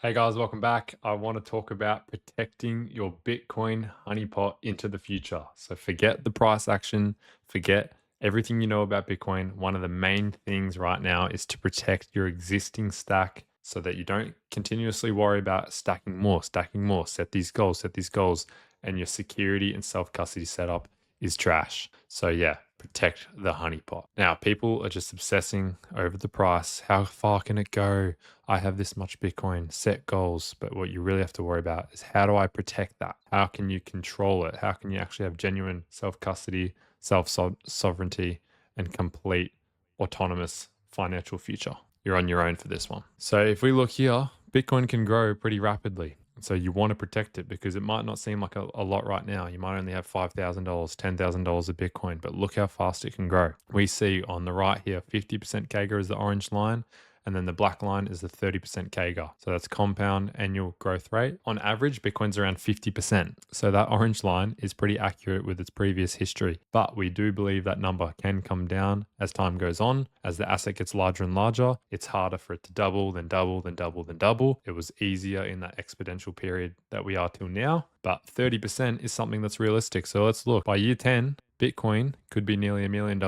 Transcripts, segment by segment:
Hey guys, welcome back. I want to talk about protecting your Bitcoin honeypot into the future. So forget the price action, forget everything you know about Bitcoin. One of the main things right now is to protect your existing stack so that you don't continuously worry about stacking more, set these goals, and your security and self custody setup is trash. So yeah, protect the honeypot. Now, people are just obsessing over the price. How far can it go? I have this much Bitcoin, set goals. But what you really have to worry about is how do I protect that? How can you control it? How can you actually have genuine self custody, self sovereignty, and complete autonomous financial future? You're on your own for this one. So if we look here, Bitcoin can grow pretty rapidly. So you want to protect it because it might not seem like a lot right now. You might only have $5,000, $10,000 of Bitcoin, but look how fast it can grow. We see on the right here, 50% CAGR is the orange line. And then the black line is the 30% CAGR. So that's compound annual growth rate. On average, Bitcoin's around 50%. So that orange line is pretty accurate with its previous history. But we do believe that number can come down as time goes on. As the asset gets larger and larger, it's harder for it to double, then double, then double, then double. It was easier in that exponential period that we are till now. But 30% is something that's realistic. So let's look. By year 10, Bitcoin could be nearly $1 million.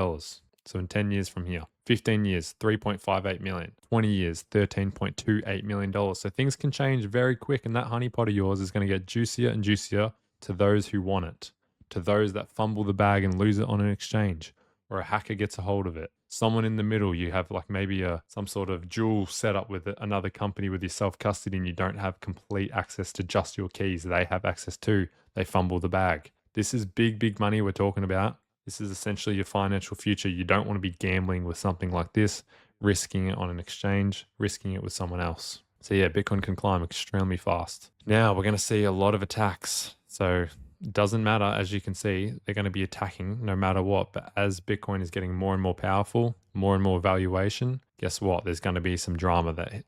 So in 10 years from here, 15 years, 3.58 million, 20 years, $13.28 million. So things can change very quick, and that honeypot of yours is going to get juicier and juicier to those who want it, to those that fumble the bag and lose it on an exchange, or a hacker gets a hold of it. Someone in the middle, you have like maybe some sort of dual setup with another company with your self-custody, and you don't have complete access to just your keys. They have access to, they fumble the bag. This is big, big money we're talking about. This is essentially your financial future. You don't want to be gambling with something like this, risking it on an exchange, risking it with someone else. So yeah, Bitcoin can climb extremely fast. Now we're going to see a lot of attacks. So it doesn't matter, as you can see, they're going to be attacking no matter what. But as Bitcoin is getting more and more powerful, more and more valuation, guess what? There's going to be some drama that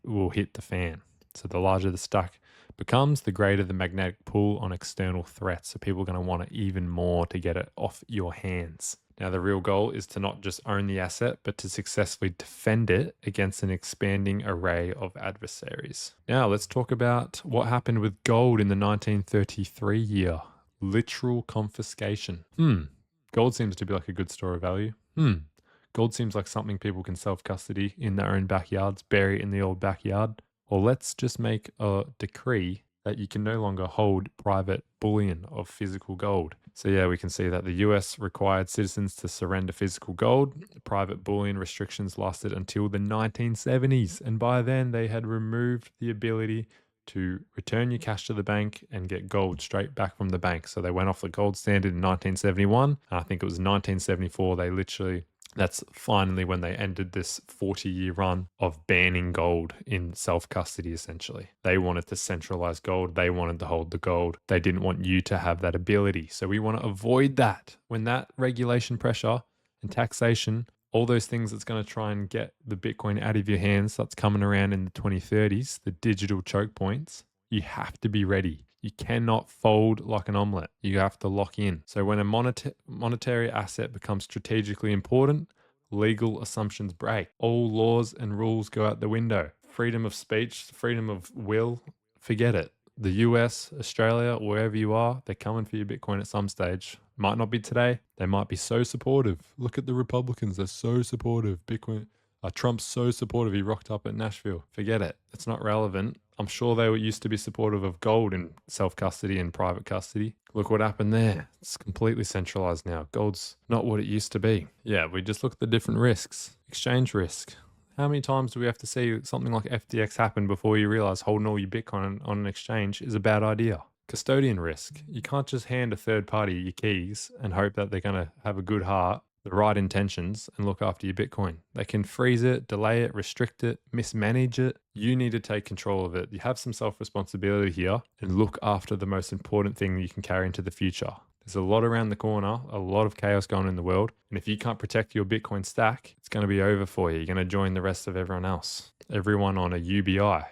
will hit the fan. So the larger the stack becomes, the greater the magnetic pull on external threats. So people are going to want it even more to get it off your hands. Now, the real goal is to not just own the asset, but to successfully defend it against an expanding array of adversaries. Now, let's talk about what happened with gold in the 1933 year. Literal confiscation. Gold seems to be like a good store of value. Gold seems like something people can self-custody in their own backyards, bury it in the old backyard. Or let's just make a decree that you can no longer hold private bullion of physical gold. So yeah, we can see that the US required citizens to surrender physical gold. Private bullion restrictions lasted until the 1970s. And by then they had removed the ability to return your cash to the bank and get gold straight back from the bank. So they went off the gold standard in 1971. I think it was 1974. That's finally when they ended this 40-year run of banning gold in self-custody, essentially. They wanted to centralize gold. They wanted to hold the gold. They didn't want you to have that ability. So we want to avoid that. When that regulation pressure and taxation, all those things that's going to try and get the Bitcoin out of your hands, that's coming around in the 2030s, the digital choke points, you have to be ready. You cannot fold like an omelette. You have to lock in. So when a monetary asset becomes strategically important, legal assumptions break. All laws and rules go out the window. Freedom of speech, freedom of will, forget it. The US, Australia, wherever you are, they're coming for your Bitcoin at some stage. Might not be today. They might be so supportive. Look at the Republicans. They're so supportive. Trump's so supportive. He rocked up at Nashville. Forget it. It's not relevant. I'm sure they used to be supportive of gold in self-custody and private custody. Look what happened there. It's completely centralized now. Gold's not what it used to be. Yeah, we just look at the different risks. Exchange risk. How many times do we have to see something like FTX happen before you realize holding all your Bitcoin on an exchange is a bad idea? Custodian risk. You can't just hand a third party your keys and hope that they're going to have a good heart, the right intentions, and look after your Bitcoin. They can freeze it, delay it, restrict it, mismanage it. You need to take control of it. You have some self-responsibility here and look after the most important thing you can carry into the future. There's a lot around the corner, a lot of chaos going on in the world. And if you can't protect your Bitcoin stack, it's going to be over for you. You're going to join the rest of everyone else. Everyone on a UBI,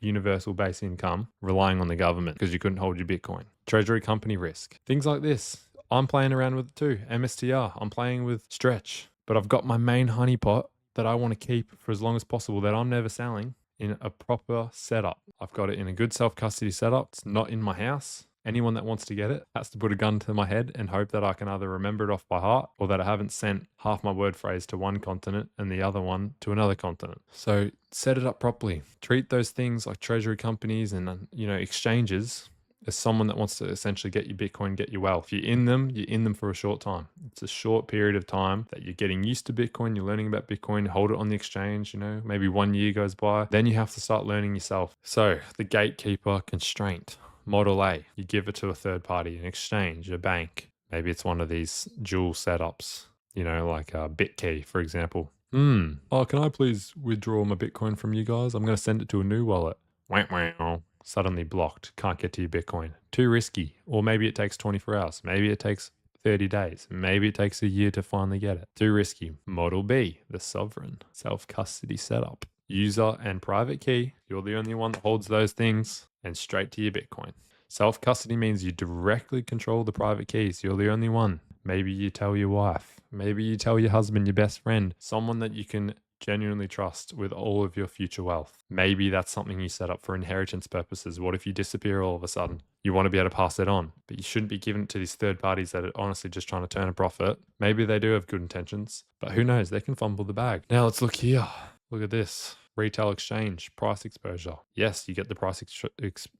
universal base income, relying on the government because you couldn't hold your Bitcoin. Treasury company risk. Things like this. I'm playing around with it too. MSTR. I'm playing with Stretch. But I've got my main honeypot that I want to keep for as long as possible that I'm never selling. in a proper setup. I've got it in a good self-custody setup. It's not in my house. Anyone that wants to get it has to put a gun to my head and hope that I can either remember it off by heart or that I haven't sent half my word phrase to one continent and the other one to another continent. So set it up properly. Treat those things like treasury companies and exchanges as someone that wants to essentially get your Bitcoin, get your wealth. You're in them for a short time. It's a short period of time that you're getting used to Bitcoin, you're learning about Bitcoin, hold it on the exchange, maybe 1 year goes by. Then you have to start learning yourself. So the gatekeeper constraint. Model A, you give it to a third party, an exchange, a bank. Maybe it's one of these dual setups, like BitKey, for example. Oh, can I please withdraw my Bitcoin from you guys? I'm going to send it to a new wallet. Wow. Suddenly blocked. Can't get to your Bitcoin. Too risky. Or maybe it takes 24 hours. Maybe it takes 30 days. Maybe it takes a year to finally get it. Too risky. Model B, the sovereign self-custody setup. User and private key. You're the only one that holds those things, and straight to your Bitcoin. Self-custody means you directly control the private keys. You're the only one. Maybe you tell your wife. Maybe you tell your husband, your best friend, someone that you can genuinely trust with all of your future wealth. Maybe that's something you set up for inheritance purposes. What if you disappear all of a sudden? You want to be able to pass it on, but you shouldn't be giving it to these third parties that are honestly just trying to turn a profit. Maybe they do have good intentions, but who knows? They can fumble the bag. Now let's look here. Look at this. Retail exchange, price exposure. Yes, you get the price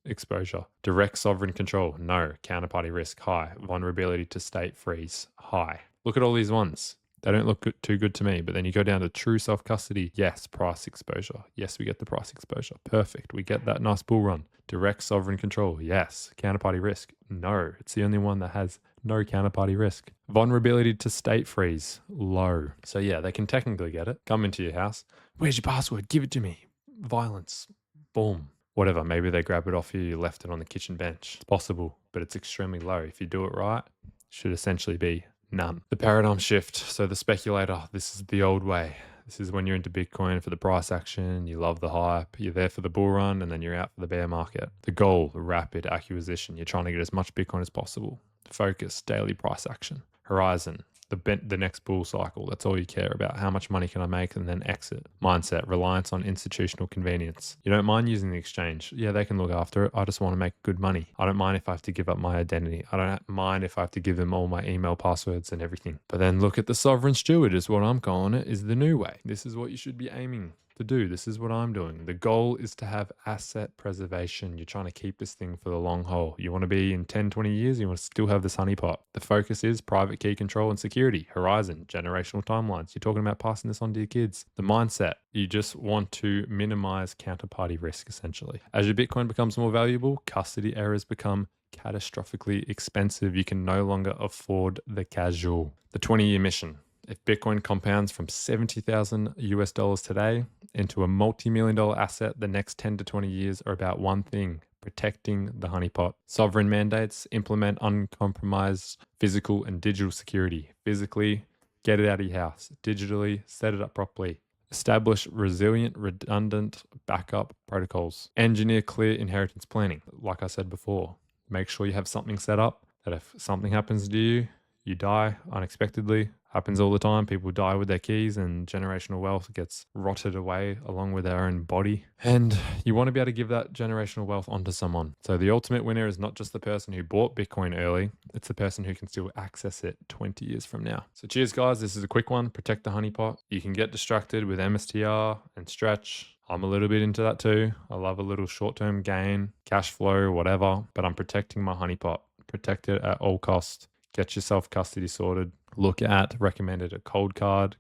exposure. Direct sovereign control. No. Counterparty risk. High. Vulnerability to state freeze. High. Look at all these ones. They don't look too good to me, but then you go down to true self-custody. Yes, price exposure. Yes, we get the price exposure. Perfect. We get that nice bull run. Direct sovereign control. Yes. Counterparty risk. No. It's the only one that has no counterparty risk. Vulnerability to state freeze. Low. So yeah, they can technically get it. Come into your house. Where's your password? Give it to me. Violence. Boom. Whatever. Maybe they grab it off you left it on the kitchen bench. It's possible, but it's extremely low. If you do it right, it should essentially be none. The paradigm shift. So the speculator, this is the old way. This is when you're into Bitcoin for the price action, you love the hype, you're there for the bull run, and then you're out for the bear market. The goal, rapid acquisition. You're trying to get as much Bitcoin as possible. Focus, daily price action. Horizon, the next bull cycle. That's all you care about. How much money can I make and then exit? Mindset, reliance on institutional convenience. You don't mind using the exchange. Yeah, they can look after it. I just want to make good money. I don't mind if I have to give up my identity. I don't mind if I have to give them all my email passwords and everything. But then look at the sovereign steward is what I'm calling it, is the new way. This is what you should be aiming to do. This is what I'm doing. The goal is to have asset preservation. You're trying to keep this thing for the long haul. You want to be in 10, 20 years, you want to still have this honeypot. The focus is private key control and security. Horizon, generational timelines. You're talking about passing this on to your kids. The mindset, you just want to minimize counterparty risk, essentially. As your Bitcoin becomes more valuable, custody errors become catastrophically expensive. You can no longer afford the casual. The 20-year mission. If Bitcoin compounds from 70,000 US dollars today into a multi-million-dollar asset, the next 10 to 20 years are about one thing: protecting the honeypot. Sovereign mandates, implement uncompromised physical and digital security. Physically, get it out of your house. Digitally, set it up properly. Establish resilient, redundant backup protocols. Engineer clear inheritance planning. Like I said before, make sure you have something set up that if something happens to you, you die unexpectedly. Happens all the time. People die with their keys and generational wealth gets rotted away along with their own body. And you want to be able to give that generational wealth onto someone. So the ultimate winner is not just the person who bought Bitcoin early, it's the person who can still access it 20 years from now. So cheers guys, this is a quick one. Protect the honeypot. You can get distracted with MSTR and stretch. I'm a little bit into that too. I love a little short-term gain, cash flow, whatever, but I'm protecting my honeypot. Protect it at all costs. Get your self-custody sorted. Look at recommended a cold card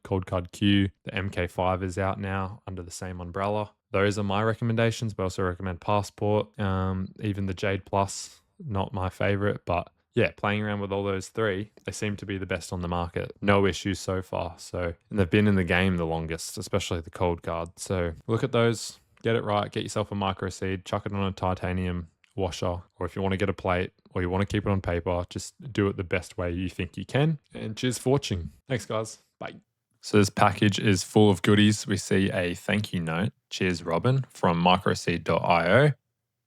Q. The MK5 is out now under the same umbrella. Those are my recommendations, but I also recommend Passport. Even the Jade Plus, not my favorite, but yeah, playing around with all those three, they seem to be the best on the market. No issues so far. So, and they've been in the game the longest, especially the cold card. So look at those, get it right, get yourself a Microseed, chuck it on a titanium washer, or if you want to get a plate or you want to keep it on paper, just do it the best way you think you can. And cheers for watching. Thanks guys. Bye. So this package is full of goodies. We see a thank you note. Cheers, Robin, from microseed.io.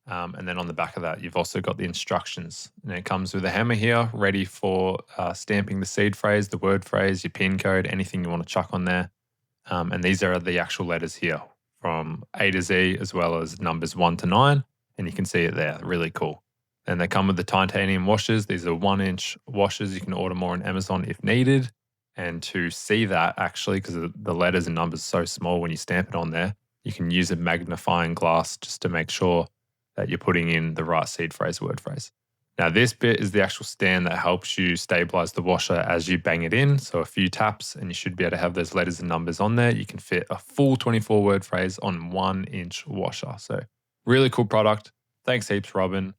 And then on the back of that, you've also got the instructions. And it comes with a hammer here, ready for stamping the seed phrase, the word phrase, your PIN code, anything you want to chuck on there. And these are the actual letters here from A to Z, as well as numbers 1 to 9. And you can see it there. Really cool. And they come with the titanium washers. These are 1-inch washers. You can order more on Amazon if needed. And to see that, actually, because the letters and numbers are so small when you stamp it on there, you can use a magnifying glass just to make sure that you're putting in the right seed phrase, word phrase. Now, this bit is the actual stand that helps you stabilize the washer as you bang it in. So a few taps and you should be able to have those letters and numbers on there. You can fit a full 24 word phrase on 1-inch washer. So really cool product. Thanks heaps, Robin.